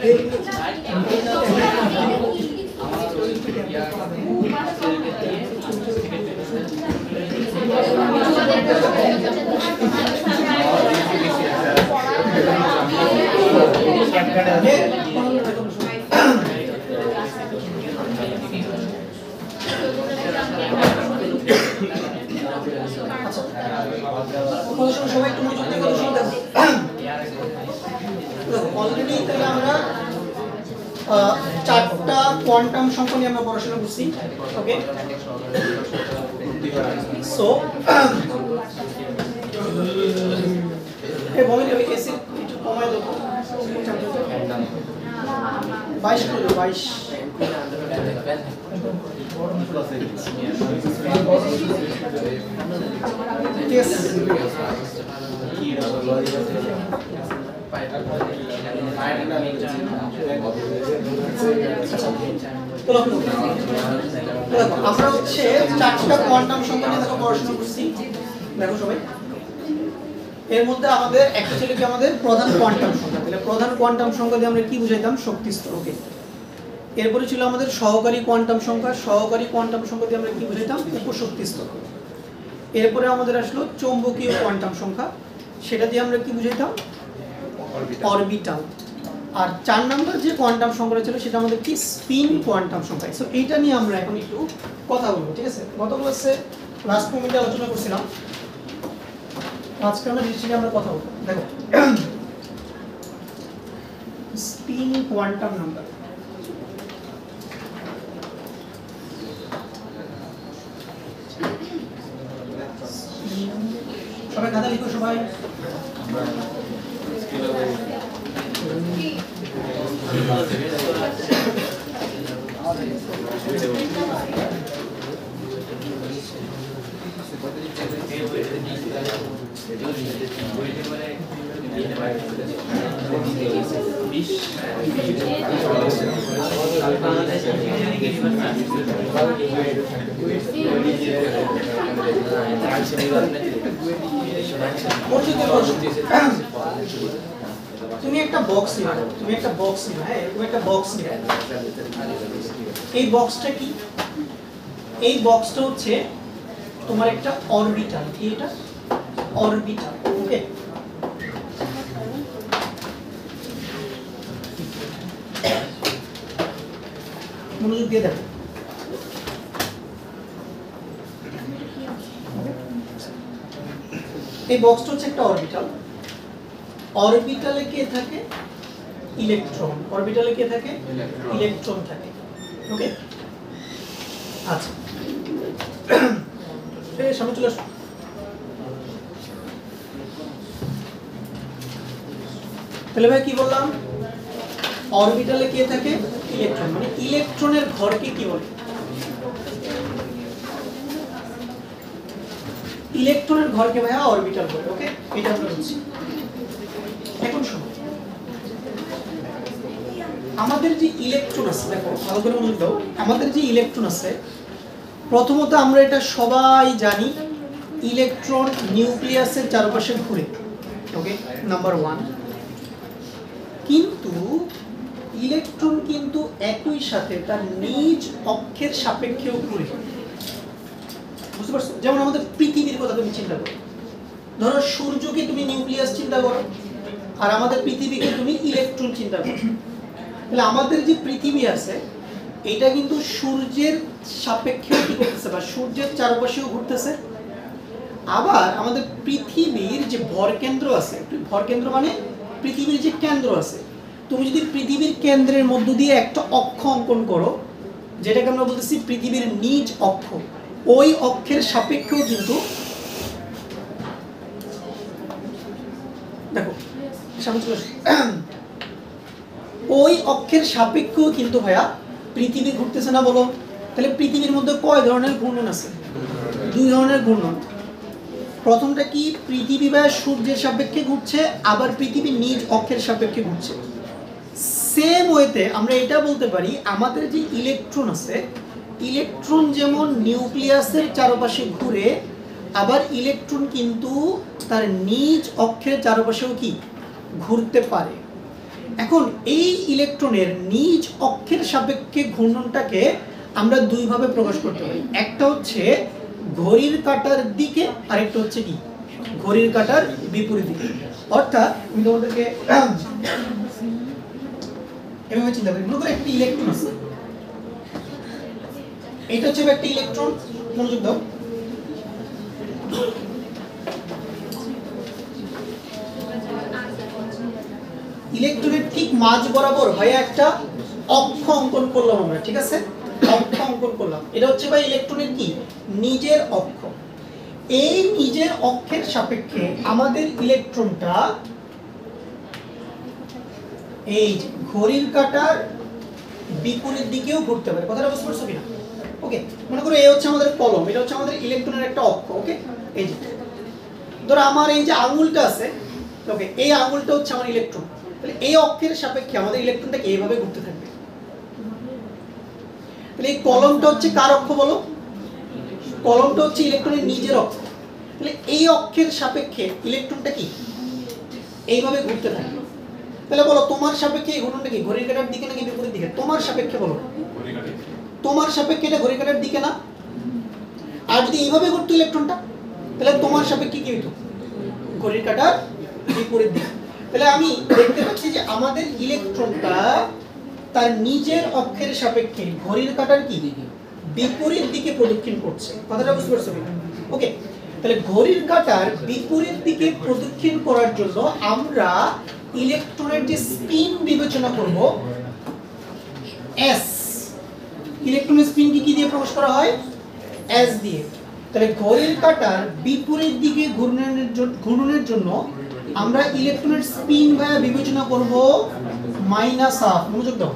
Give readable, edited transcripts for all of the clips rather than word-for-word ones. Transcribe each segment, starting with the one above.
সবাই একটু মনোযোগ দিয়ে কথা শুনতে হবে। অলরেডি তাহলে আমরা চারটা কোয়ান্টাম সংখ্যা নিয়ে আমরা পড়াশোনা করছি। ওকে, সো এই বলেন আমি এসি একটু কমাই দেব 22 করে 22 yes আমরা হচ্ছে চারটা কোয়ান্টাম সংখ্যা নিয়ে দেখো পড়াশোনা করছি। দেখো সবাই, এর মধ্যে আমাদের একটা ছিল কি আমাদের প্রধান কোয়ান্টাম সংখ্যা। তাহলে প্রধান কোয়ান্টাম সংখ্যা দিয়ে আমরা কি বুঝাইতাম? শক্তি স্তর। ওকে, এরপরে ছিল আমাদের সহকারী কোয়ান্টাম সংখ্যা। সহকারী কোয়ান্টাম সংখ্যা দিয়ে আমরা কি বুঝাইতাম? উপশক্তি স্তর। এরপরে আমাদের আসলো চৌম্বকীয় কোয়ান্টাম সংখ্যা, সেটা দিয়ে আমরা কি বুঝাইতাম? অরবিটাল। আর 4 নম্বর যে কোয়ান্টাম সংখ্যাটা ছিল সেটা আমাদের কি? স্পিন কোয়ান্টাম সংখ্যা। সো এইটা নিয়ে আমরা এখন একটু কথা বলবো, ঠিক আছে? গত ক্লাসে লাস্ট মোমেন্টে আলোচনা করছিলাম, আজকে আমরা জিনিসটা নিয়ে আমরা কথা বলবো। দেখো, স্পিন কোয়ান্টাম নাম্বার। সবাই খাতা লিখো সবাই। তুমি একটা বক্স নিও, তুমি একটা বক্স নিও, হ্যাঁ, তুমি একটা বক্স নিও। এই বক্সটা কি? এই বক্সটা হচ্ছে তোমার একটা অরবিটাল। কি এটা? অরবিটাল। ওকে, মনোযোগ দিয়ে দেখো। এই বক্সটা হচ্ছে একটা অরবিটাল। অরবিটালে কে থাকে? ইলেকট্রন। অরবিটালে কে থাকে? ইলেকট্রন থাকে। ওকে, আচ্ছা, এই সামনে চলে আসো। তাহলে ভাই কি বললাম? অরবিটালে কে থাকে? ইলেকট্রন। মানে ইলেকট্রনের ঘরকে কি বলে? ইলেকট্রনের ঘরকে ভাইয়া অরবিটাল বলে। ওকে, এটা আমরা বুঝছি। এখন শোনো, আমাদের যে ইলেকট্রন আছে, দেখো ভালো করে মনোযোগ দাও। আমাদের যে ইলেকট্রন আছে, প্রথমত আমরা এটা সবাই জানি, ইলেকট্রন নিউক্লিয়াসের চারপাশে ঘুরে। ওকে, নাম্বার 1। কিন্তু ইলেকট্রন কিন্তু একই সাথে তার নিজ অক্ষের সাপেক্ষেও ঘুরে। বুঝতে পারছো? যেমন আমাদের পৃথিবীর কথা তুমি চিন্তা করো, ধরো সূর্যকে তুমি নিউক্লিয়াস চিন্তা করো, আর আমাদের পৃথিবীকে তুমি ইলেকট্রন চিন্তা করো। তাহলে আমাদের যে পৃথিবী আছে, এটা কিন্তু সূর্যের সাপেক্ষেও কি করতেছে, বা সূর্যের চারপাশেও ঘুরতেছে। আবার আমাদের পৃথিবীর যে ভরকেন্দ্র আছে, ভরকেন্দ্র মানে পৃথিবীর যে কেন্দ্র আছে, তুমি যদি পৃথিবীর কেন্দ্রের মধ্য দিয়ে একটা অক্ষ অঙ্কন করো, যেটাকে আমরা বলতেছি পৃথিবীর নিজ অক্ষ, ওই অক্ষের সাপেক্ষেও কিন্তু, দেখো সামনে চলে আসো, ওই অক্ষের সাপেক্ষেও কিন্তু ভাইয়া পৃথিবী ঘুরতেছে না, বলো? তাহলে পৃথিবীর মধ্যে কয় ধরনের ঘূর্ণন আছে? 2 ধরনের ঘূর্ণন। প্রথমটা কি? পৃথিবী বা সূর্যের সাপেক্ষে ঘুরছে, আবার পৃথিবী নিজ অক্ষের সাপেক্ষে ঘুরছে। সেম ওয়েতে আমরা এটা বলতে পারি, আমাদের যে ইলেকট্রন আছে, ইলেকট্রন যেমন নিউক্লিয়াসের চারপাশে ঘুরে, আবার ইলেকট্রন কিন্তু তার নিজ অক্ষের চারপাশেও কি ঘুরতে পারে। এখন এই ইলেকট্রনের নিজ অক্ষের সাপেক্ষে ঘূর্ণনটাকে আমরা দুই ভাবে প্রকাশ করতে পারি। একটা হচ্ছে ঘড়ির কাঁটার দিকে, আরেকটা হচ্ছে কি ঘড়ির কাঁটার বিপরীত দিকে। অর্থাৎ আমি তোমাদেরকে এভাবে চিন্তা করি, মনে করো একটা ইলেকট্রন আছে, এটা হচ্ছে একটা ইলেকট্রন, মনোযোগ দাও। ইলেকট্রনের ঠিক মাঝ বরাবর ভাইয়া একটা অক্ষ অঙ্কন করলাম আমরা, ঠিক আছে? অক্ষ অঙ্কন করলাম, এটা হচ্ছে ভাই ইলেকট্রনের কি নিজের অক্ষ। এই নিজের অক্ষের সাপেক্ষে আমাদের ইলেকট্রনটা এই ঘড়ির কাঁটার বিপরীত দিকেও ঘুরতে পারে। কথাটা বুঝতে পারছো কিনা? ওকে, মনে করো এই হচ্ছে আমাদের কলম, এটা হচ্ছে আমাদের ইলেকট্রনের একটা অক্ষ। ওকে, এই যে ধরো আমার এই যে আঙুলটা আছে, ওকে, এই আঙুলটা হচ্ছে আমার ইলেকট্রন। তাহলে এই অক্ষের সাপেক্ষে আমাদের ইলেকট্রনটাকে এইভাবে ঘুরতে থাকবে। তাহলে এই কলমটা হচ্ছে কার অক্ষ বলো? কলমটা হচ্ছে ইলেকট্রনের নিজের অক্ষ। তাহলে এই অক্ষের সাপেক্ষে ইলেকট্রনটা কি এইভাবে ঘুরতে থাকবে। তাহলে বলো তোমার সাপেক্ষে এই ঘূর্ণনটা কি ঘড়ির কাঁটার দিকে নাকি বিপরীত দিকে? তোমার সাপেক্ষে বলো। তোমার সাপেক্ষে এটা ঘড়ির কাঁটার দিকে না? আর যদি এইভাবে ঘুরতো ইলেকট্রনটা, তাহলে তোমার সাপেক্ষে কি হতো? ঘড়ির কাঁটার বিপরীত দিকে। তাহলে আমি দেখতে পাচ্ছি যে আমাদের ইলেকট্রনটা তার নিজের অক্ষের সাপেক্ষে ঘড়ির কাঁটার কি বিপরীত দিকে প্রদক্ষিণ করছে। কথাটা বুঝতে পারছো? ওকে, তাহলে ঘড়ির কাঁটার বিপরীত দিকে প্রদক্ষিণ করার জন্য আমরা ইলেকট্রনের যে স্পিন বিবেচনা করব s, ইলেকট্রনের স্পিন কি দিয়ে প্রকাশ করা হয়? s দিয়ে। তাহলে ঘড়ির কাঁটার বিপরীত দিকে ঘূর্ণনের জন্য আমরা ইলেকট্রনের স্পিন ভায়া বিবেচনা করব -12। মনোযোগ দাও।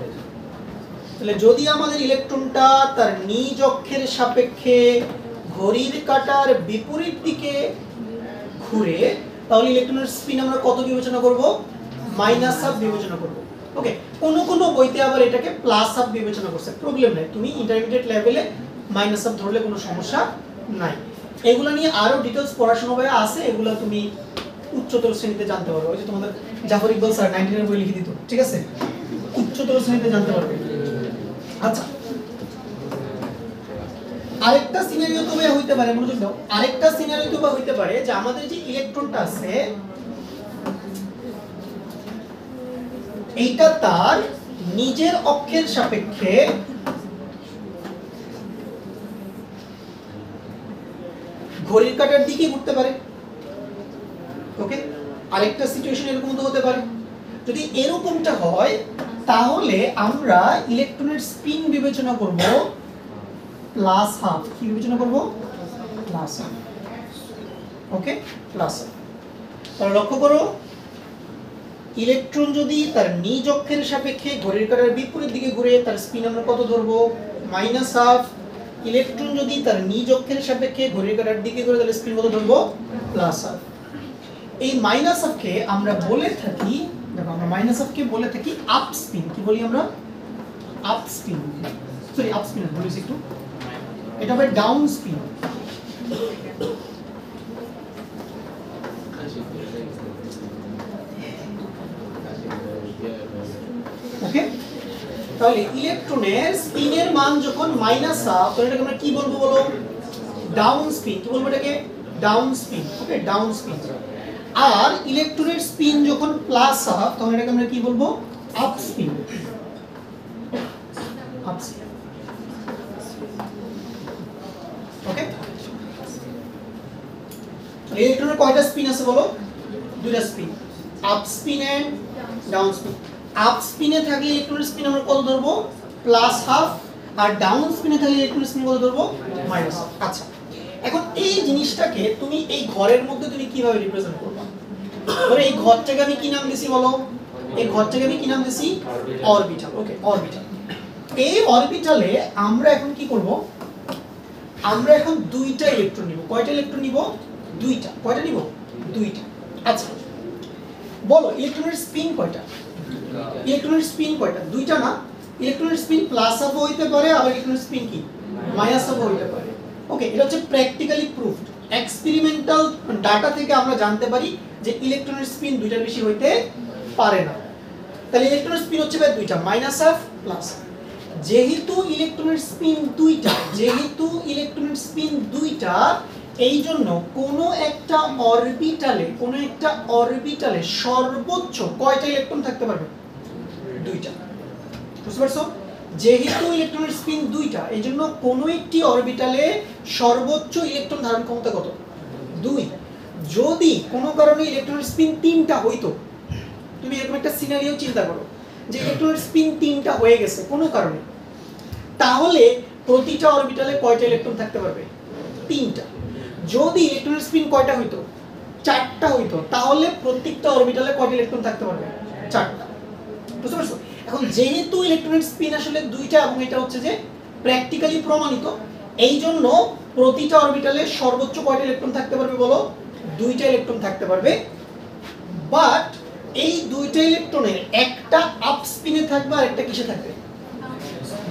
তাহলে যদি আমাদের ইলেকট্রনটা তার নিজ অক্ষের সাপেক্ষে ঘড়ির কাঁটার বিপরীত দিকে ঘুরে, তাহলে ইলেকট্রনের স্পিন আমরা কত বিবেচনা করব? -12 বিবেচনা করব। ওকে, কোন বইতে আবার এটাকে +1 বিবেচনা করছে, প্রবলেম নাই, তুমি ইন্টারমিডিয়েট লেভেলে -1 ধরলে কোনো সমস্যা নাই। এগুলা নিয়ে আরো ডিটেইলস পড়াশোনা হয়ে আছে, এগুলা তুমি উচ্চতর শ্রেণীতে জানতে পারবে। ওই যে তোমাদের জাফর ইকবাল স্যার 19 এর বই লিখে দিত, ঠিক আছে? উচ্চতর শ্রেণীতে জানতে পারবে। আচ্ছা, আরেকটা সিনারিও তো হইতে পারে, মনোযোগ দাও, আরেকটা সিনারিও তো হইতে পারে যে আমাদের যে ইলেকট্রনটা আছে এইটা তার নিজের অক্ষের সাপেক্ষে ঘড়ির কাঁটার দিকে ঘুরতে পারে। ওকে, আরেকটা সিচুয়েশন এরকম তো হতে পারে। যদি এরকমটা হয় তাহলে আমরা ইলেকট্রনের স্পিন বিবেচনা করব +12। কি বিবেচনা করব? +12। ওকে, +12। তাহলে লক্ষ্য করো, ইলেকট্রন যদি তার নিজ অক্ষের সাপেক্ষে ঘড়ির কাঁটার বিপরীত দিকে ঘুরে, তার স্পিন আমরা কত ধরবো? -12। ইলেকট্রন যদি তার নিজ অক্ষের সাপেক্ষে ঘড়ির কাঁটার দিকে ঘুরে, তাহলে স্পিন কত ধরবো? +12। এই -12 কে আমরা বলে থাকি, দেখো আমরা -12 কে বলে থাকি আপ স্পিন। কি বলি আমরা? Up spin. Sorry, up spin বলিস একটু, এটা হবে ডাউন স্পিন। ওকে, তাহলে ইলেকট্রনের স্পিনের মান যখন -12, তখন এটাকে আমরা কি বলবো বলো? Down spin. কি বলবো এটাকে? Down spin. Okay, down spin. আর ইলেকট্রনের স্পিন যখন +12, তখন এটাকে আমরা কি বলবো? Up spin. Up spin. Okay, ইলেকট্রনের কয়টা স্পিন আছে বলো? দুইটা spin, up spin and down spin. Up স্পিনে থাকলে ইলেকট্রনের স্পিন আমরা কত ধরবো? +12। আর ডাউন স্পিনে থাকলে ইলেকট্রনের স্পিন কত ধরবো? -12। আচ্ছা, এখন এই জিনিসটাকে তুমি এই ঘরের মধ্যে তুমি কিভাবে রিপ্রেজেন্ট করবে? ধরো এই ঘরটাকে আমি কি নাম দিছি বলো? এই ঘরটাকে আমি কি নাম দিছি? অরবিটাল। ওকে, অরবিটাল। এই অরবিটালে আমরা এখন কি করব? আমরা এখন দুইটা ইলেকট্রন নিব। কয়টা ইলেকট্রন নিব? দুইটা। কয়টা নিব? দুইটা। আচ্ছা, বলো ইলেকট্রনের স্পিন কয়টা? ইলেকট্রনের স্পিন কয়টা? দুইটা না? ইলেকট্রনের স্পিন +12 হইতে পারে, আবার ইলেকট্রনের স্পিন কি -12 হইতে পারে। ওকে, এটা হচ্ছে প্র্যাকটিক্যালি প্রুফড। এক্সপেরিমেন্টাল ডাটা থেকে আমরা জানতে পারি যে ইলেকট্রনের স্পিন দুইটার বেশি হইতে পারে না। তাহলে ইলেকট্রনের স্পিন হচ্ছে ভাই দুইটা, মাইনাস হাফ প্লাস। যেহেতু ইলেকট্রনের স্পিন দুইটা, এই জন্য কোনো একটা অরবিটালে সর্বোচ্চ কয়টা ইলেকট্রন থাকতে পারবে? দুইটা। বুঝতে পারছো? যেহেতু ইলেকট্রনের স্পিন দুইটা, এই জন্য কোনো একটি অরবিটালে সর্বোচ্চ ইলেকট্রন ধারণ ক্ষমতা কত? 2। যদি কোনো কারণে ইলেকট্রনের স্পিন 3টা হইতো, তুমি এরকম একটা সিনারিও চিন্তা করো যে ইলেকট্রনের স্পিন 3টা হয়ে গেছে কোনো কারণে, তাহলে প্রতিটা অরবিটালে কয়টা ইলেকট্রন থাকতে পারবে? 3টা। যদি ইলেকট্রনের স্পিন কয়টা হইতো? 4টা হইতো, তাহলে প্রত্যেকটা অরবিটালে কয়টা ইলেকট্রন থাকতে পারবে? 4টা। বুঝতে পারছো? এখন যেহেতু ইলেকট্রনের স্পিন আসলে দুইটা এবং এটা হচ্ছে যে প্র্যাকটিক্যালি প্রমাণিত, এই জন্য প্রতিটা অরবিটালে সর্বোচ্চ কয়টা ইলেকট্রন থাকতে পারবে বলো? 2টা ইলেকট্রন থাকতে পারবে। বাট এই 2টা ইলেকট্রনের একটা আপ স্পিনে থাকবে আর একটা কিসে থাকবে?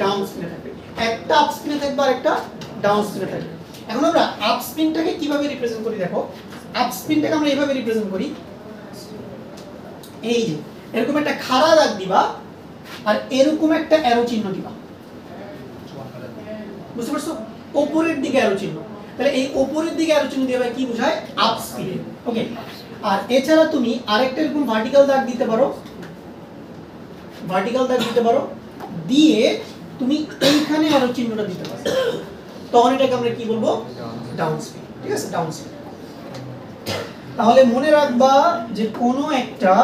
ডাউন স্পিনে থাকবে। একটা আপ স্পিনে থাকবে আর একটা ডাউন স্পিনে থাকবে। এখন আমরা আপ স্পিনটাকে কিভাবে রিপ্রেজেন্ট করি দেখো। আপ স্পিনটাকে আমরা এইভাবে রিপ্রেজেন্ট করি, এই যে এরকম একটা খাড়া দাগ দিবা আর এরকম একটা অ্যারো চিহ্ন দিবা। বুঝতে পারছো? উপরের দিকে অ্যারো চিহ্ন। তাহলে এই উপরের দিকে অ্যারো চিহ্ন দিয়ে কি বোঝায়? Up spin. ওকে। আর এছাড়া তুমি আরেকটা এরকম ভার্টিক্যাল দাগ দিতে পারো, দিয়ে তুমি এইখানে অ্যারো চিহ্নটা দিতে পারো, তখন এটাকে আমরা কি বলবো? Down spin. ঠিক আছে? Down spin. তাহলে মনে রাখবা যে কোনো একটা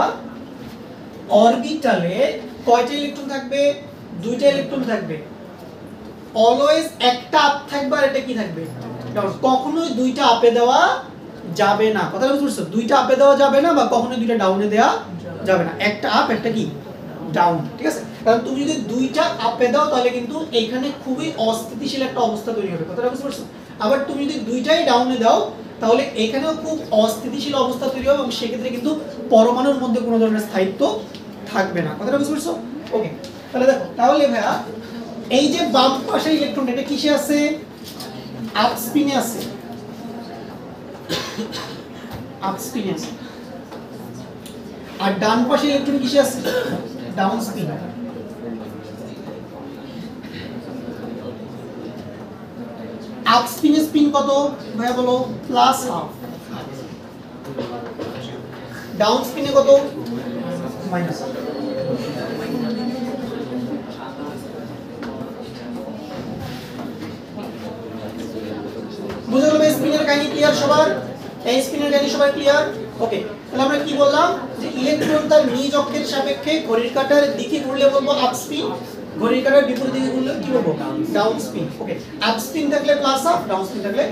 অরবিটালে কয়টা ইলেকট্রন থাকবে? 2টা ইলেকট্রন থাকবে। অলওয়েজ একটা আপ থাকবে আর এটা কি থাকবে? ডাউন। কখনোই 2টা আপে দেওয়া যাবে না। কথাটা বুঝতে পারছো? 2টা আপে দেওয়া যাবে না বা কখনোই 2টা ডাউনে দেওয়া যাবে না। একটা আপ একটা কি? ডাউন। ঠিক আছে? কারণ তুমি যদি 2টা আপে দাও তাহলে কিন্তু এইখানে খুবই অস্থিতিশীল একটা অবস্থা তৈরি হবে। কথাটা বুঝতে পারছো? আবার তুমি যদি 2টাই ডাউনে দাও তাহলে এখানেও খুব অস্থিতিশীল অবস্থা তৈরি হবে এবং সেক্ষেত্রে কিন্তু পরমাণুর মধ্যে কোনো ধরনের স্থায়িত্ব থাকবে না। কথাটা বুঝতে পারছো? ওকে। তাহলে দেখো, তাহলে ভাইয়া এই যে বাম পাশের ইলেকট্রন এটা কিসে আছে? আপ স্পিনে আছে। আপ স্পিনে আছে। আর ডান পাশের ইলেকট্রন কিসে আছে? ডাউন স্পিনে। আপ স্পিনে স্পিন কত ভাইয়া বলো? Plus half. ডাউন স্পিনে কত? Minus half. বুঝে গেল? স্পিনের কাহিনী ক্লিয়ার সবার? এই স্পিনের কাহিনী সবার ক্লিয়ার? ওকে। তাহলে আমরা কি বললাম যে ইলেকট্রন তার নিজ অক্ষের সাপেক্ষে ঘড়ির কাঁটার দিকে ঘুরলে বলবো আপ স্পিন, ঘড়ির কাঁটার বিপরীত দিকে ঘুরলে কি বলবো? Down spin. Okay. Up spin থাকলে প্লাস হাফ, ডাউন স্পিন থাকলে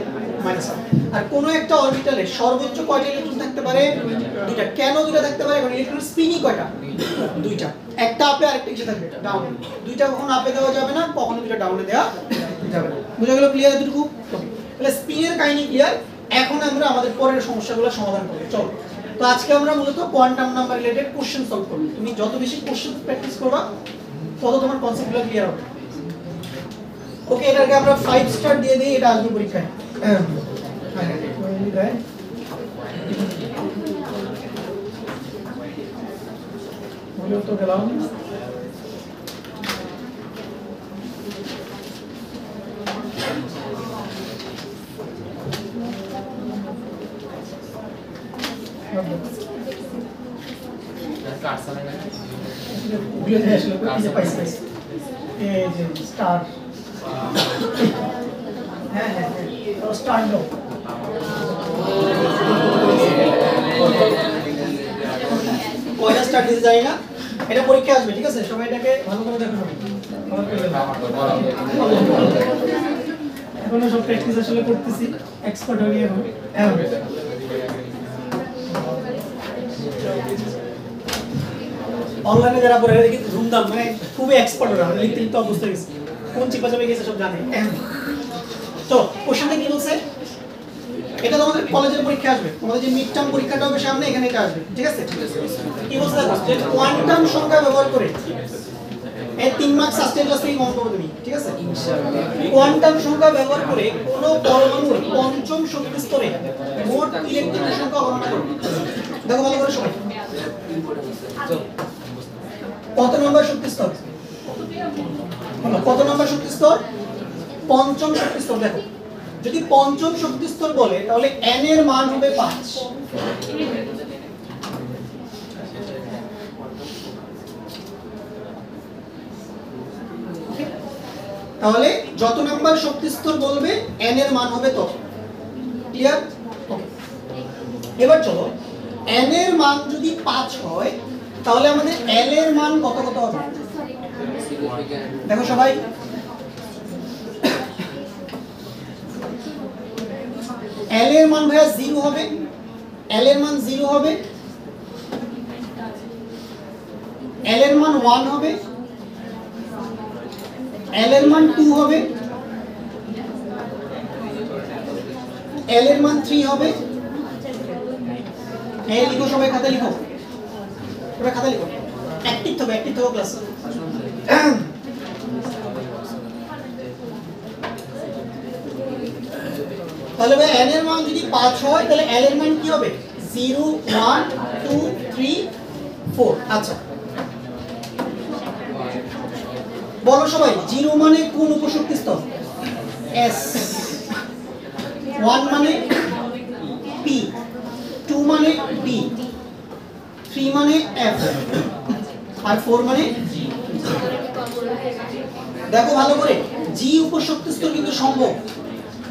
মাইনাস হাফ। আর কোন একটা অরবিটালে সর্বোচ্চ কয়টা ইলেকট্রন থাকতে পারে? 2টা। কেন 2টা থাকতে পারে? কারণ ইলেকট্রন স্পিনই কয়টা? 2টা। একটা আপে আরেকটা কিসে থাকবে? ডাউনে। 2টা কখনো আপে দেওয়া যাবে না, কখনো 2টা ডাউনে দেওয়া যাবে না। বুঝা গেল? ক্লিয়ার এতটুকু? ওকে। তাহলে স্পিনের কাহিনী ক্লিয়ার। এখন আমরা আমাদের পরের সমস্যাগুলো সমাধান করব। চলো। তো আজকে আমরা মূলত quantum number related question solve করব। তুমি যত বেশি কোশ্চেন প্র্যাকটিস করবা তত তোমার কনসেপ্টগুলো ক্লিয়ার হবে। ওকে, এটাকে আমরা 5 স্টার দিয়ে দেই, এটা আসবে পরীক্ষায়। বলেও তো গেলাম। স্টার। হ্যাঁ হ্যাঁ স্টার লো। কয়টা স্টার দিতে জানি না, এটা পরীক্ষা আসবে। ঠিক আছে? সবাই এটাকে ভালো করে দেখো। এখনো সব প্র্যাকটিস আসলে করতেছি, এক্সপার্ট হয়ে গিয়ে এখন। অনলাইনে যারা পড়ে দেখি ধুমধাম, মানে খুবই এক্সপার্ট ওরা, লিখতে লিখতে অবস্থা গেছে, কোন চিপা চাপে গেছে সব জানে। তো কোশ্চেনটা কি বলছে? এটা তোমাদের কলেজের পরীক্ষা আসবে, তোমাদের যে মিড টার্ম পরীক্ষাটা হবে সামনে, এখানে এটা আসবে। ঠিক আছে? কি বলছে দেখো, যে কোয়ান্টাম সংখ্যা ব্যবহার করে এই 3 মার্ক সাস্টেইন ক্লাস থেকে মনে করবে তুমি। ঠিক আছে? কোয়ান্টাম সংখ্যা ব্যবহার করে কোন পরমাণুর পঞ্চম শক্তি স্তরে মোট ইলেকট্রনের সংখ্যা গণনা করো। দেখো ভালো করে সবাই। কত নম্বর শক্তি স্তর? কত নম্বর শক্তি স্তর? পঞ্চম শক্তি স্তর। দেখো যদি পঞ্চম শক্তি স্তর বলে তাহলে n এর মান হবে 5। তাহলে যত নাম্বার শক্তি স্তর বলবে n এর মান হবে তত। ক্লিয়ার? ওকে, এবার চলো n এর মান যদি 5 হয় তাহলে আমাদের l এর মান কত কত হবে? দেখো সবাই, l এর মান ভাইয়া 0 হবে, l এর মান 0 হবে, l এর মান 1 হবে, l এর মান 2 হবে, l এর মান 3 হবে। এই লিখো সবাই, খাতা লিখো, সবাই খাতা লিখো, অ্যাক্টিভ থাকো ক্লাস। তাহলে ভাই n এর মান যদি 5 হয় তাহলে l এর মান কি হবে? 0 1 2 3 4। আচ্ছা বলো সবাই, 0 মানে কোন উপশক্তি স্তর? s, 1 মানে p, 2 মানে d, 3 মানে f, আর 4 মানে g। দেখো ভালো করে, g উপশক্তি স্তর কিন্তু সম্ভব,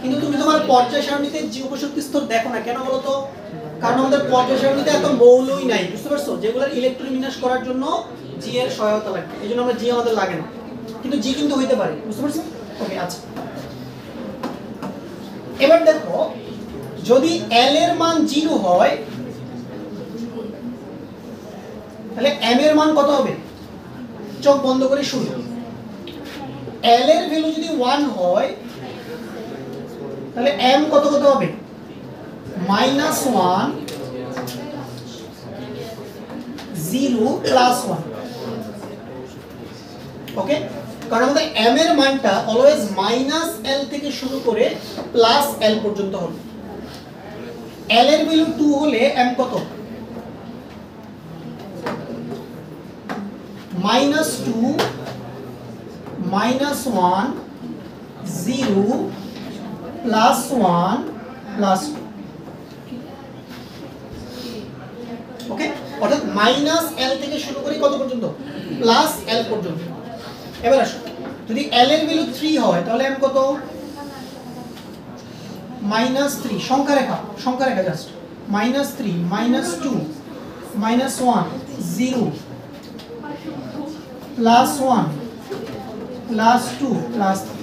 কিন্তু তুমি তোমার পর্যায় সারণীতে জি উপশক্তি স্তর দেখো না কেন বলো তো? কারণ আমাদের পর্যায় সারণীতে এত মৌলই নাই, বুঝতে পারছো? যেগুলো ইলেকট্রন বিন্যাস করার জন্য জি এর সহায়তা লাগে, এইজন্য আমরা জি আমাদের লাগে না, কিন্তু জি কিন্তু হইতে পারে, বুঝতে পারছো? ওকে আচ্ছা, এবার দেখো যদি l এর মান 0 হয় তাহলে m এর মান কত হবে? চোখ বন্ধ করে শুনো, l এর ভ্যালু যদি 1 হয় তাহলে m কত কত হবে? -1 0 +1। ওকে, কারণ আমাদের m এর মানটা অলওয়েজ -l থেকে শুরু করে +l পর্যন্ত হবে। l এর ভ্যালু 2 হলে m কত? -2 -1 0 +1 +2। ওকে, অর্থাৎ -l থেকে শুরু করে কত পর্যন্ত? +l পর্যন্ত। এবার আসো, যদি l এর ভ্যালু 3 হয় তাহলে m কত? -3, সংখ্যা রেখা জাস্ট, -3 -2 -1 0 +1 +2 +3।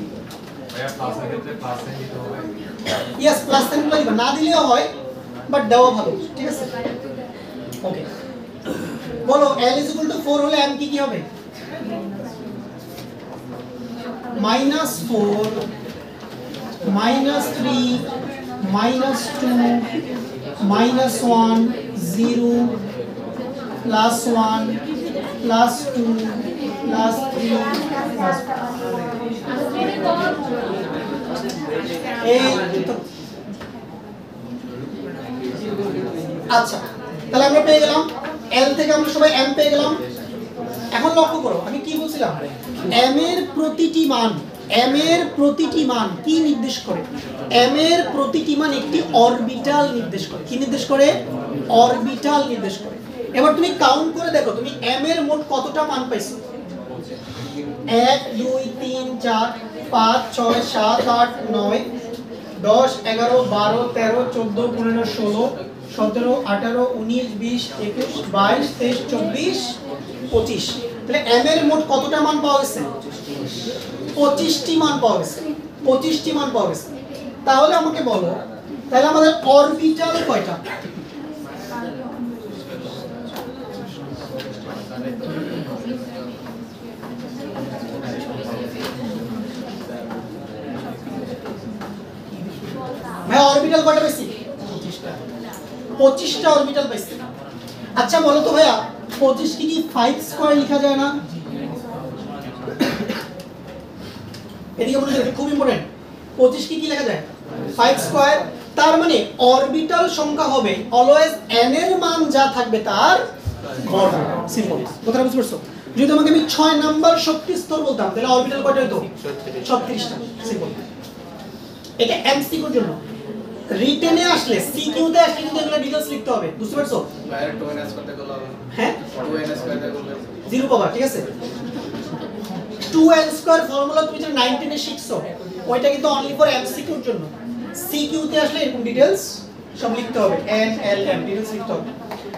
ইয়েস, প্লাস সাইন গুলো দিবা, না দিলেও হয় বাট দেওয়া ভালো, ঠিক আছে? ওকে, বলো l = 4 হলে m কি হবে? -4 -3 -2 -1 0 +1 +2 +3 আচ্ছা, তাহলে আমরা পেয়ে গেলাম l থেকে আমরা সবাই m পেয়ে গেলাম। এখন লক্ষ্য করো আমি কি বলছিলাম, m এর প্রতিটি মান কি নির্দেশ করে? m এর প্রতিটি মান একটি অরবিটাল নির্দেশ করে। কি নির্দেশ করে? অরবিটাল নির্দেশ করে। এবার তুমি কাউন্ট করে দেখো তুমি m এর মোট কতটা মান পাইছো? 1 2 3 4 5 6 7 8 9 10 11 12 13 14 15 16 17 18 19 20 21 22 23 24 25। তাহলে m এর মোট কতটা মান পাওয়া গেছে? 25টি মান পাওয়া গেছে, 25টি মান পাওয়া গেছে। তাহলে আমাকে বলো, তাহলে আমাদের অরবিটাল কয়টা? ভাই অরবিটাল কয়টা পাইছি? 25টা। 25টা অরবিটাল পাইছি। আচ্ছা বলো তো ভাইয়া, 25 কি 5 স্কয়ার লেখা যায় না? এদিকে বলতে খুব ইম্পর্টেন্ট, 25 কি লেখা যায়? 5 স্কয়ার। তার মানে অরবিটাল সংখ্যা হবে অলওয়েজ n এর মান যা থাকবে তার বর্গ। সিম্পল, কথাটা বুঝতে পারছো? যদি আমাকে আমি 6 নাম্বার শক্তি স্তর বলতাম তাহলে অরবিটাল কয়টা হতো? 36টা। সিম্পল। এটা এমসিকিউর জন্য। রিটেনে আসলে সিকিউতে আসলে কিন্তু এগুলো ডিটেইলস লিখতে হবে, বুঝতে পারছো? বাইরে 2n করতে গেলে হবে। হ্যাঁ 2n করতে গেলে 0 পাবা, ঠিক আছে? 2n² ফর্মুলা তুমি যে 19 এ শিখছো ওইটা কিন্তু অনলি ফর এমসিকিউর জন্য। সিকিউতে আসলে এরকম ডিটেইলস সব লিখতে হবে, n l m ডিটেইলস লিখতে হবে।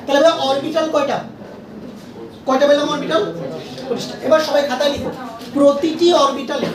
তাহলে ভাই অরবিটাল কয়টা পেলাম? অরবিটাল 25টা। এবার সবাই খাতায় লিখো প্রতিটি অরবিটালে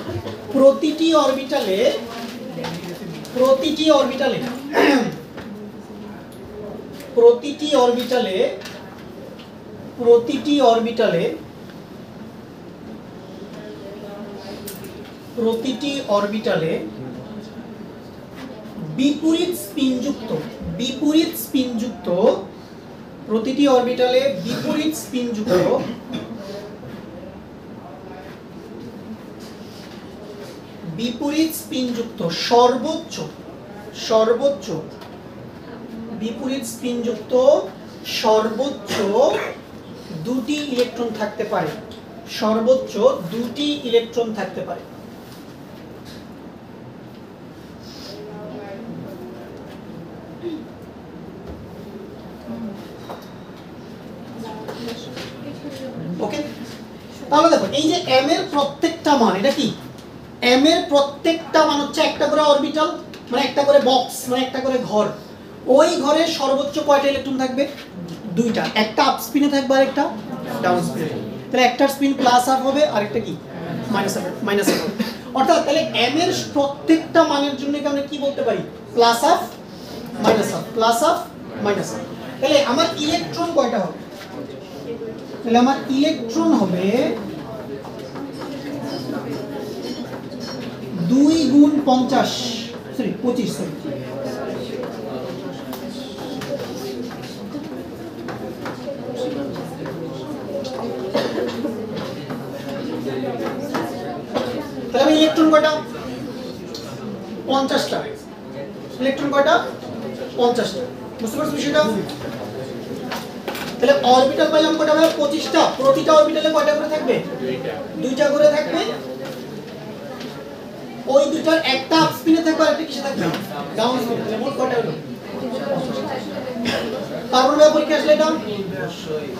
বিপরীত স্পিনযুক্ত সর্বোচ্চ 2টি ইলেকট্রন থাকতে পারে। ওকে, তাহলে দেখো এই যে m এর প্রত্যেকটা মান, এটা কি m এর প্রত্যেকটা মান হচ্ছে একটা করে অরবিটাল, মানে একটা করে বক্স, মানে একটা করে ঘর। ওই ঘরে সর্বোচ্চ কয়টা ইলেকট্রন থাকবে? 2টা। একটা আপ স্পিনে থাকবে আর একটা ডাউন স্পিনে। তাহলে একটার স্পিন প্লাস হাফ হবে আর একটা কি মাইনাস হাফ হবে। অর্থাৎ তাহলে m এর প্রত্যেকটা মানের জন্য কি আমরা কি বলতে পারি? Plus half minus half, plus half minus half. তাহলে আমার ইলেকট্রন কয়টা হবে? তাহলে আমার ইলেকট্রন হবে 2 গুণ 50, সরি 25, সরি তাহলে আমি ইলেকট্রন কয়টা? 50টা। ইলেকট্রন কয়টা? 50টা। বুঝতে পারছো বিষয়টা? তাহলে অরবিটাল পাইলাম কয়টা ভাই? 25টা। প্রতিটা অরবিটালে কয়টা করে থাকবে? 2টা করে থাকবে। ওই দুটার একটা আপ স্পিনে থাকবে আর একটা কিসে থাকবে? ডাউন স্পিনে। তাহলে মোট কয়টা হলো? কার্বন ভাই পরীক্ষা আসলে এটা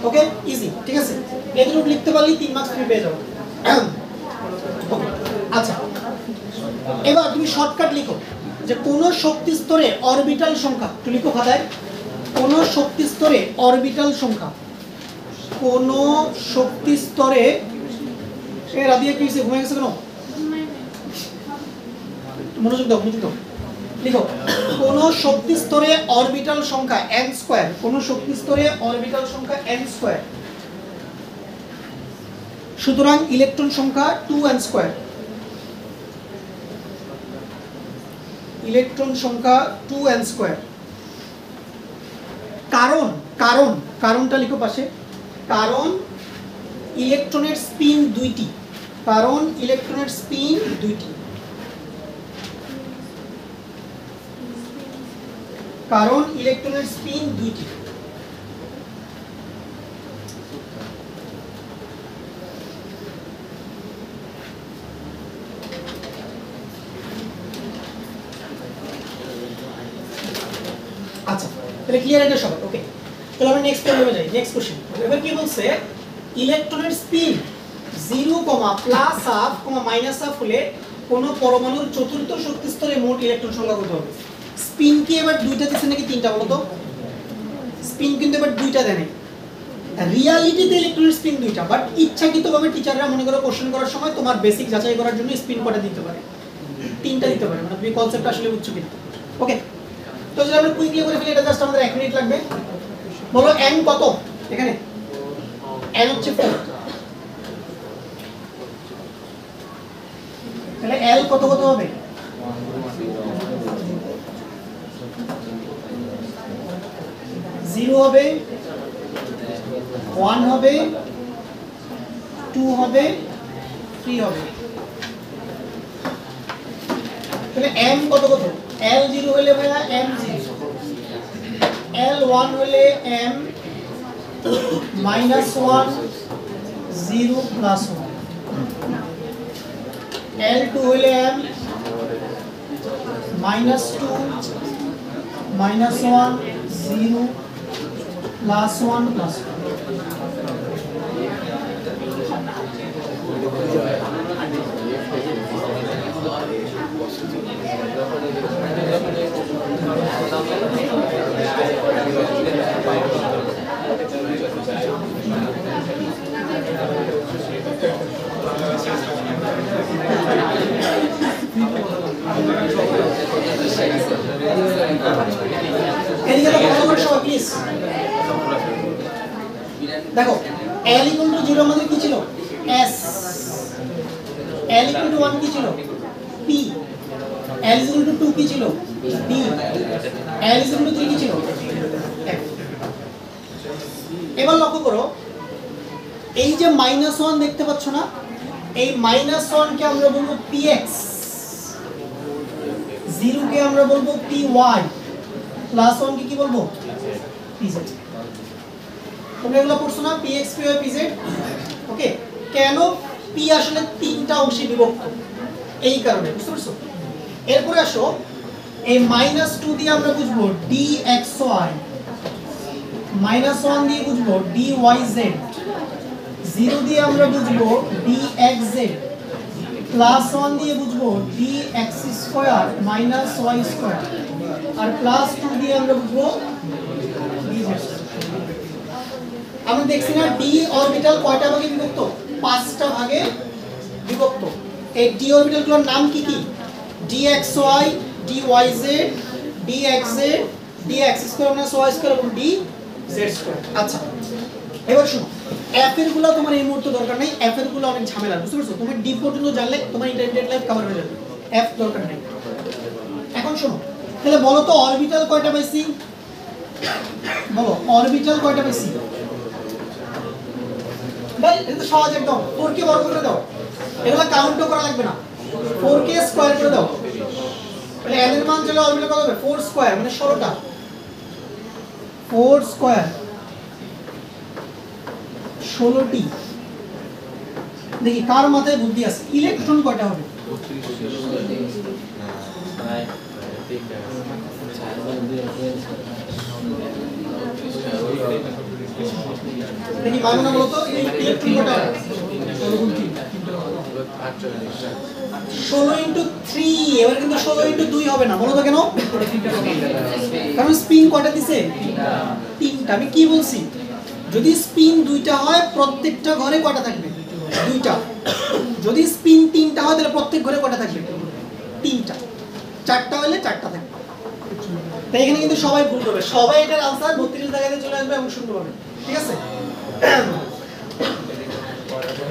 ওকে ইজি, ঠিক আছে? এগুলো লিখতে পারলে 3 মার্কস তুমি পেয়ে যাবে। ওকে, আচ্ছা এবার তুমি শর্টকাট লিখো যে কোন শক্তি স্তরে অরবিটাল সংখ্যা, একটু লিখো খাতায়, কোন শক্তি স্তরে অরবিটাল সংখ্যা, কোন শক্তি স্তরে এ রাদিয়া কি হইছে? ঘুমিয়ে গেছে কেন? মনোযোগ দাও। লিখো কোন শক্তি স্তরে অরবিটাল সংখ্যা n², কোন শক্তি স্তরে অরবিটাল সংখ্যা n², সুতরাং ইলেকট্রন সংখ্যা 2n², ইলেকট্রন সংখ্যা 2n²। কারণটা লিখো পাশে। কারণ ইলেকট্রনের স্পিন 2টি, কারণ ইলেকট্রনের স্পিন 2টি, কারণ ইলেকট্রনের স্পিন 2টি। আচ্ছা তাহলে ক্লিয়ার এটা সবাই? ওকে, তাহলে আমরা নেক্সট প্রবলেমে যাই। Next question. এবার কি বলছে? ইলেকট্রনের spin 0, plus half, minus half হলে কোন পরমাণুর চতুর্থ শক্তি স্তরে মোট ইলেকট্রন সংখ্যা কত হবে? স্পিন কি এবার 2টা দিছে নাকি 3টা বলো তো? স্পিন কিন্তু এবার 2টা দেয় নাই। রিয়ালিটিতে ইলেকট্রনের স্পিন 2টা, বাট ইচ্ছাকৃতভাবে টিচাররা মনে করো কোশ্চেন করার সময় তোমার বেসিক যাচাই করার জন্য স্পিন কটা দিতে পারে? 3টা দিতে পারে। মানে তুমি কনসেপ্ট আসলে বুঝছো কিনা। ওকে, তো যদি আমরা কুইকলি করে ফেলি, এটা জাস্ট আমাদের 1 মিনিট লাগবে। বলো n কত? এখানে n হচ্ছে 4, তাহলে l কত হবে? 0 হবে, 1 হবে, 2 হবে, 3 হবে। তাহলে m কত? l0 হলে ভাইয়া m0, l1 হলে m -1, 0 প্লাস 1 L2 হলে m -2 -1 0 প্লাস 1 প্লাস 1 এদিকে ভালো করে সবাই প্লিজ দেখো L = 0 আমাদের কি ছিল S L = 1 কি ছিল P L = 2 কি ছিল D L = 3 কি ছিল F এবার লক্ষ্য করো এই যে -1 দেখতে পাচ্ছ না এই -1 কে আমরা বলবো px 0 কে আমরা বলবো py প্লাস 1 কে কি বলবো pz তোমরা এগুলো পড়ছো না px py pz ওকে কেন p আসলে তিনটা অংশে বিভক্ত এই কারণে বুঝতে পারছো এরপর আসো এই -2 দিয়ে আমরা বুঝবো dxy -1 দিয়ে বুঝবো dyz 0 দিয়ে আমরা বুঝবো dxz প্লাস 1 দিয়ে বুঝবো dx square minus y square আর প্লাস 2 দিয়ে আমরা বুঝবো dz আমরা দেখছি না d অরবিটাল কয়টা ভাগে বিভক্ত পাঁচটা ভাগে বিভক্ত এই d অরবিটালগুলোর নাম কি কি dxy dyz dxz dx square minus y square এবং dz স্কয়ার আচ্ছা এবার শুনো f এর গুলো তোমার এই মুহূর্তে দরকার নাই f এর গুলো অনেক ঝামেলা বুঝতে পারছো তুমি d পর্যন্ত জানলে তোমার ইন্টারমিডিয়েট লাইফ কভার হয়ে যাবে f দরকার নাই এখন শুনো তাহলে বলো তো অরবিটাল কয়টা পাইছি বলো অরবিটাল কয়টা পাইছি ভাই এটা তো সহজ একদম 4 কে বর্গ করে দাও এগুলা কাউন্টও করা লাগবে না 4 কে স্কয়ার করে দাও তাহলে n এর মান চলে অরবিটাল কত হবে 4 স্কয়ার মানে 16টা 4 স্কয়ার 16টি দেখি কার মাথায় বুদ্ধি আছে ইলেকট্রন কয়টা হবে দেখি মাননা বলো তো ইলেকট্রন কয়টা হবে 16 ইনটু 3 এবার কিন্তু 16 ইনটু 2 হবে না বলো তো কেন কারণ স্পিন কয়টা দিছে তিনটা আমি কি বলছি যদি স্পিন দুইটা হয় প্রত্যেকটা ঘরে কয়টা থাকবে দুইটা যদি স্পিন তিনটা হয় তাহলে প্রত্যেক ঘরে কয়টা থাকবে তিনটা চারটা হলে চারটা থাকবে তাই এখানে কিন্তু সবাই ভুল করবে সবাই এটার आंसर 32 জায়গাতে চলে আসবে এবং শুনতে পাবে ঠিক আছে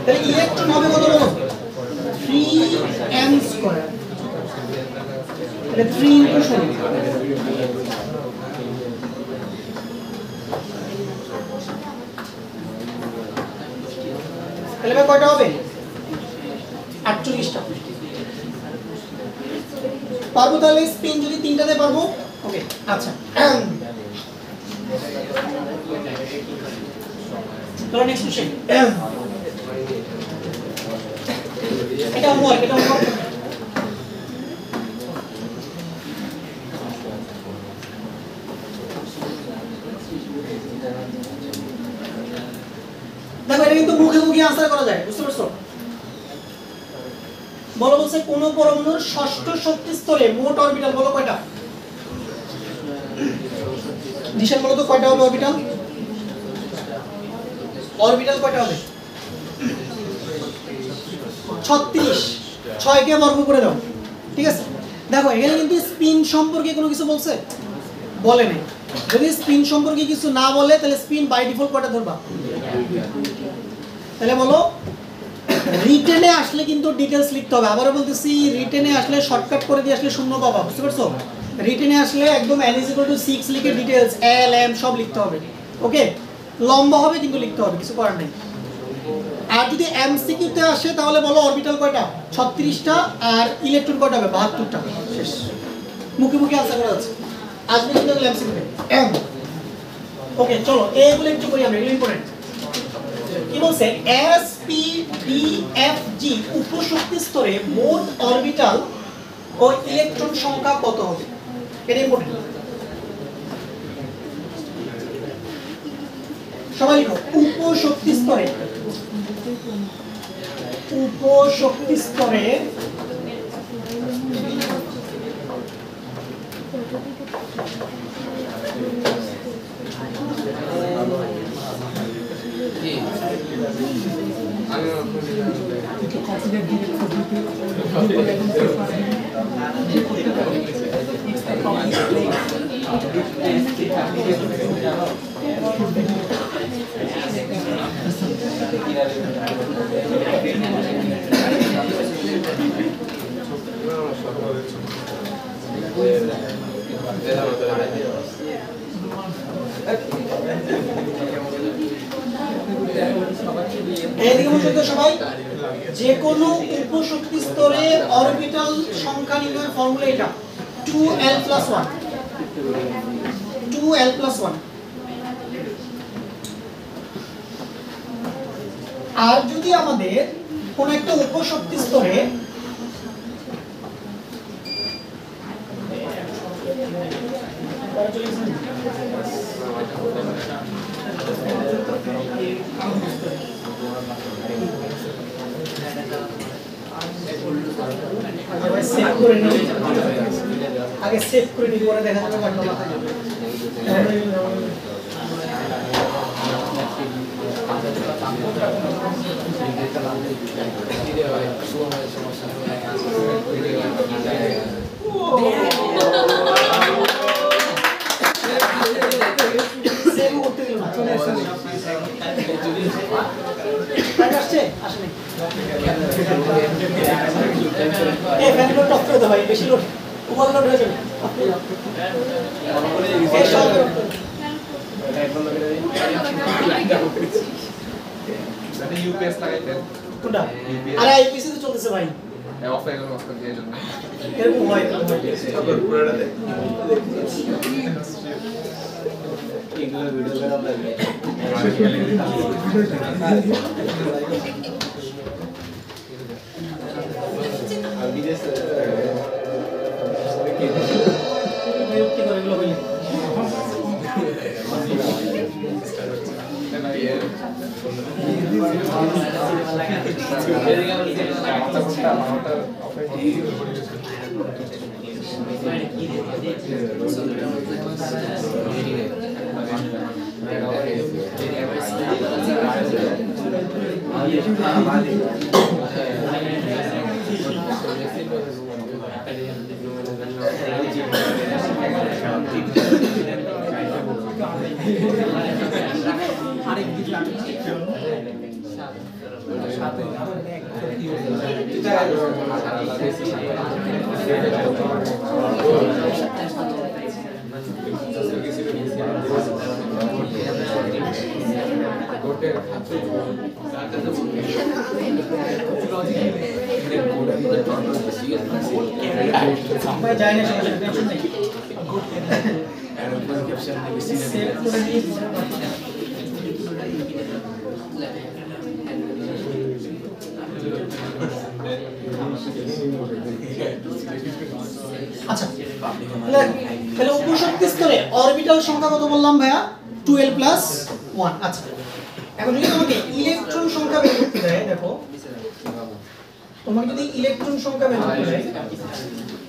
তাহলে ইলেকট্রন হবে কত বলো 3m স্কয়ার তাহলে 3 ইনটু 16 তাহলে ভাই কয়টা হবে 48টা পারবো তাহলে স্পিন যদি তিনটাতে পারবো ওকে আচ্ছা চলো নেক্সট কোশ্চেন এটা হোমওয়ার্ক দেখো এটা কিন্তু মুখে মুখে আনসার করা যায় বুঝতে পারছো বলো বলছে কোন পরমাণুর ষষ্ঠ শক্তি স্তরে মোট অরবিটাল বলো কয়টা নিশান বলো তো কয়টা হবে অরবিটাল অরবিটাল কয়টা হবে 36 6 কে বর্গ করে দাও ঠিক আছে দেখো এখানে কিন্তু স্পিন সম্পর্কে কোনো কিছু বলছে বলে নাই যদি স্পিন সম্পর্কে কিছু না বলে তাহলে স্পিন বাই ডিফল্ট কয়টা ধরবা তাহলে বলো রিটেনে আসলে কিন্তু ডিটেইলস লিখতে হবে আবারো বলতেছি রিটেনে আসলে শর্টকাট করে দিয়ে আসলে শূন্য পাবা বুঝতে পারছো রিটেনে আসলে একদম n = 6 লিখে ডিটেইলস l m সব লিখতে হবে ওকে লম্বা হবে কিন্তু লিখতে হবে কিছু করার নাই আর যদি এমসিকিউ তে আসে তাহলে বলো অরবিটাল কয়টা 36টা আর ইলেকট্রন কয়টা হবে 72টা শেষ মুখে মুখে আনসার করা আছে আসবে কিন্তু এমসিকিউ তে ওকে চলো এইগুলো একটু করি আমরা এগুলো ইম্পর্টেন্ট কি বলছে s p d f g উপশক্তি স্তরে মোট অরবিটাল ও ইলেকট্রন সংখ্যা কত হবে এটা ইম্পর্টেন্ট সবাই লিখো উপশক্তি স্তরে সবাই যে কোনো উপশক্তি স্তরে অরবিটাল সংখ্যা নির্ণয়ের ফর্মুলা এটা 2l+1 আর যদি আমাদের কোন একটা উপশক্তি স্তরে আগে সেভ করে নিই পরে দেখা যাবে ঘটনা আসছে আসলে এই ফ্যানগুলো টপ করে দাও ভাই বেশি লোড ওভার লোড হয়ে যাবে এই সব মানে ইউপিএস লাগাইতেন কোনটা আরে আইপিসি তো চলতেছে ভাই অফ হয়ে গেল মাস্টার দিয়ে জন্য এরকম হয় আবার পুরোটা দেখ এগুলো ভিডিও করা লাগবে আর বিদেশ বিরক্তি করে এগুলো বলি ভাই যায় না সমস্যা টেনশন নেই সেভ করে নিয়ে আচ্ছা তাহলে উপশক্তি স্তরে অরবিটাল সংখ্যা কত বললাম ভাইয়া 12+1 আচ্ছা এখন যদি তোমাকে ইলেকট্রন সংখ্যা বের করতে দেয় দেখো তোমাকে যদি ইলেকট্রন সংখ্যা বের করতে দেয়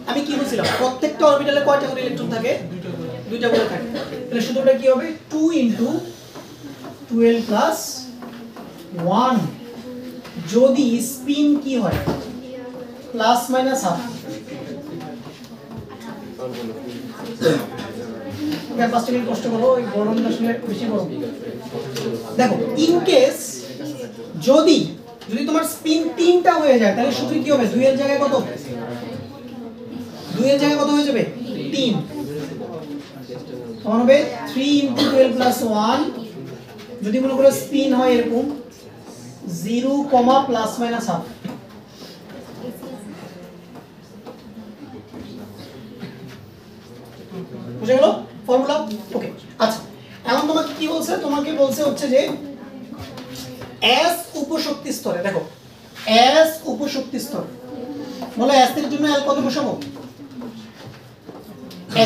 আমি কি বলছিলাম প্রত্যেকটা অরবিটালে কয়টা করে ইলেকট্রন থাকে দুইটা করে থাকে তাহলে সূত্রটা কি হবে 2 * 12+1 যদি স্পিন কি হয় প্লাস মাইনাস হাফ পাঁচটা মিনিট কষ্ট করো এই গরমটা আসলে বেশি গরম দেখো ইন কেস যদি তোমার স্পিন 3টা হয়ে যায় তাহলে সূত্র কি হবে 2 এর জায়গায় কত হয়ে যাবে 3 তখন হবে 3 * 12+1 যদি মনে করো স্পিন হয় এরকম 0, প্লাস মাইনাস হাফ বুঝে গেল ফর্মুলা ওকে আচ্ছা এখন তোমাকে কি বলছে হচ্ছে যে S উপশক্তি স্তরে দেখো S উপশক্তি স্তর বলো S এর জন্য L কত বসাবো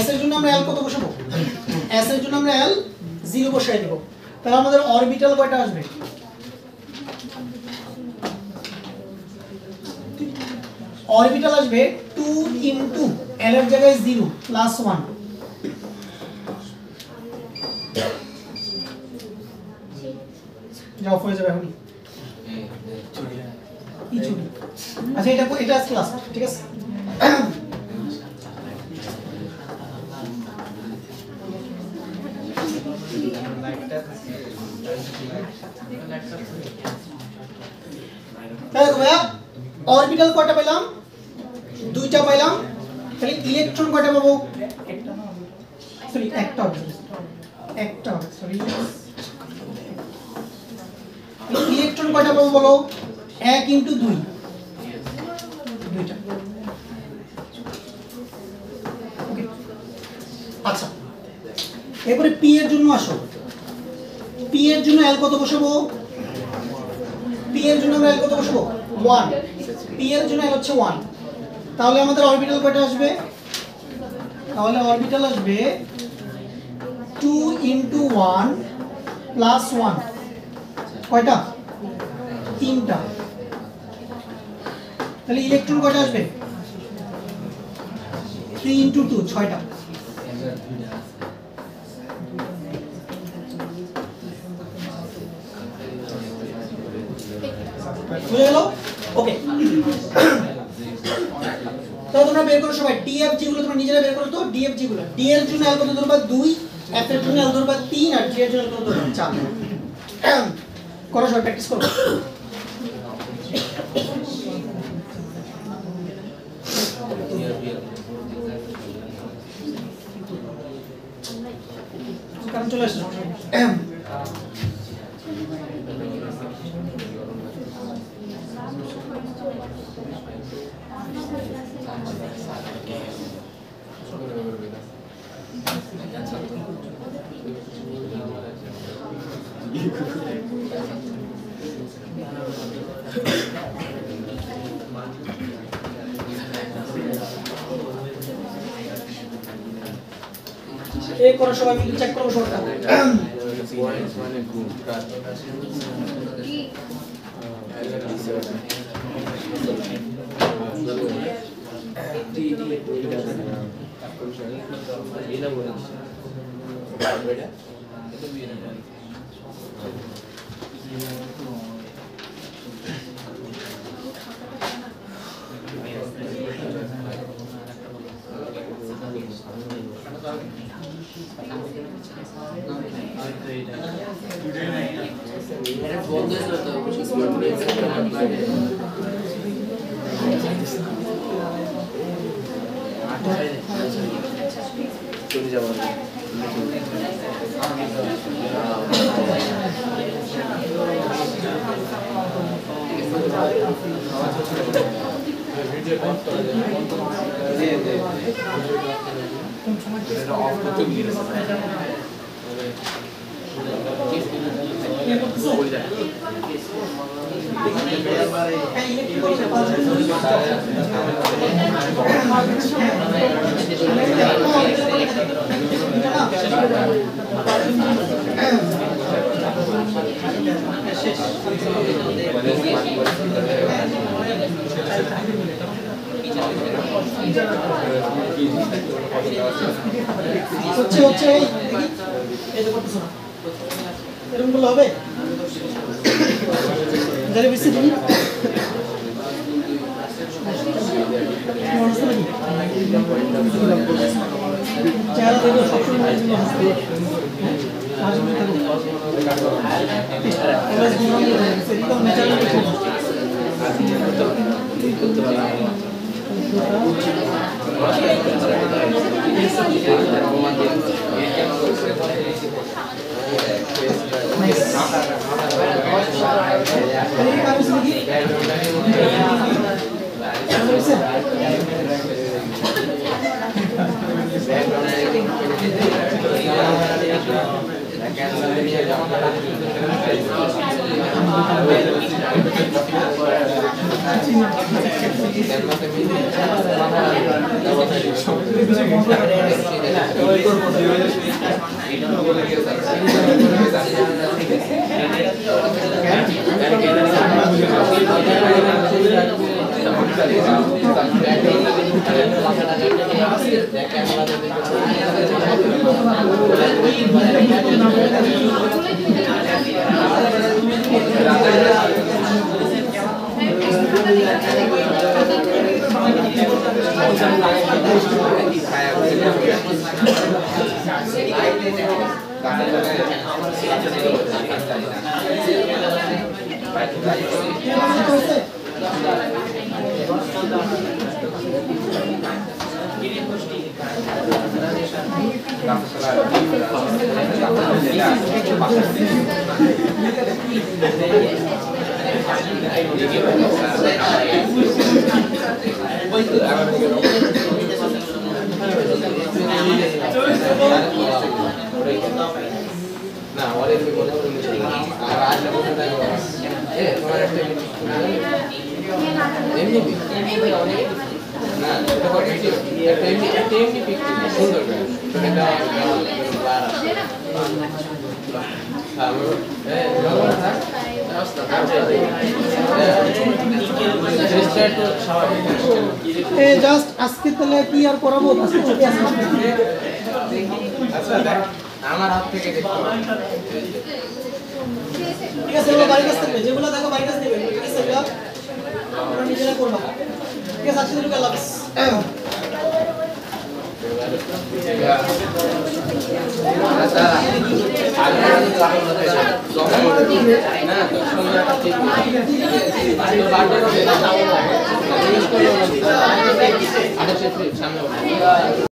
S এর জন্য আমরা L কত বসাবো S এর জন্য আমরা L 0 বসাই দেব তাহলে আমাদের অরবিটাল কয়টা আসবে অরবিটাল আসবে 2 ইনটু L এর জায়গায় 0 প্লাস 1 যা অফ হয়ে যাবে এখনই কি চুরি আচ্ছা এটা আজকে লাস্ট ঠিক আছে তাহলে ভাইয়া অরবিটাল কয়টা পেলাম দুইটা পেলাম তাহলে ইলেকট্রন কয়টা পাবো সরি একটা হবে সরি ইলেকট্রন কয়টা পাবো বলো 1 ইনটু 2 দুইটা ওকে আচ্ছা এবারে পি এর জন্য আসো পি এর জন্য L কত বসাবো পি এর জন্য আমরা L কত বসাবো 1 পি এর জন্য L হচ্ছে 1 তাহলে আমাদের অরবিটাল কয়টা আসবে তাহলে অরবিটাল আসবে 2 ইনটু 1 প্লাস 1 কয়টা তিনটা তাহলে ইলেকট্রন কয়টা আসবে 3 ইনটু 2 ছয়টা বুঝে গেল ওকে তাহলে তোমরা বের করো সবাই ডিএফজি গুলো তোমরা নিজেরা বের করো তো ডিএফজি গুলো ডি এর জন্য L কত ধরবা 2 এফ এর জন্য L ধরবা 3 আর জি এর জন্য কত ধরবা 4 করো সবাই প্র্যাকটিস করো কারণ চলে আসছে এই করো সবাই মিলে চেক করো সবটা চলে যাবো হচ্ছে এই যে করতেছ না এরকম বলে হবে যারে বেশি তুমি চেহারা দেখো সবসময় না ওরে কি বলে আর আজ লোক কোথায় এ তোমার একটা এমনি না এটা করে একটা এমনি পিক সুন্দর করে এটা বার হ্যালো এ নরমাল থাক রাস্তা রেজিস্টার তো স্বাভাবিক এ জাস্ট আজকে তাহলে কি আর করাবো আজকে ছুটি আছে আচ্ছা দেখ আমার হাত থেকে দেখো ঠিক আছে এগুলো বাড়ির কাছ থেকে যেগুলো দেখো বাড়ির কাছ থেকে ঠিক আছে এগুলো আমরা নিজেরা করব ঠিক আছে আজকে দিন আল্লাহ হাফেজ সামনে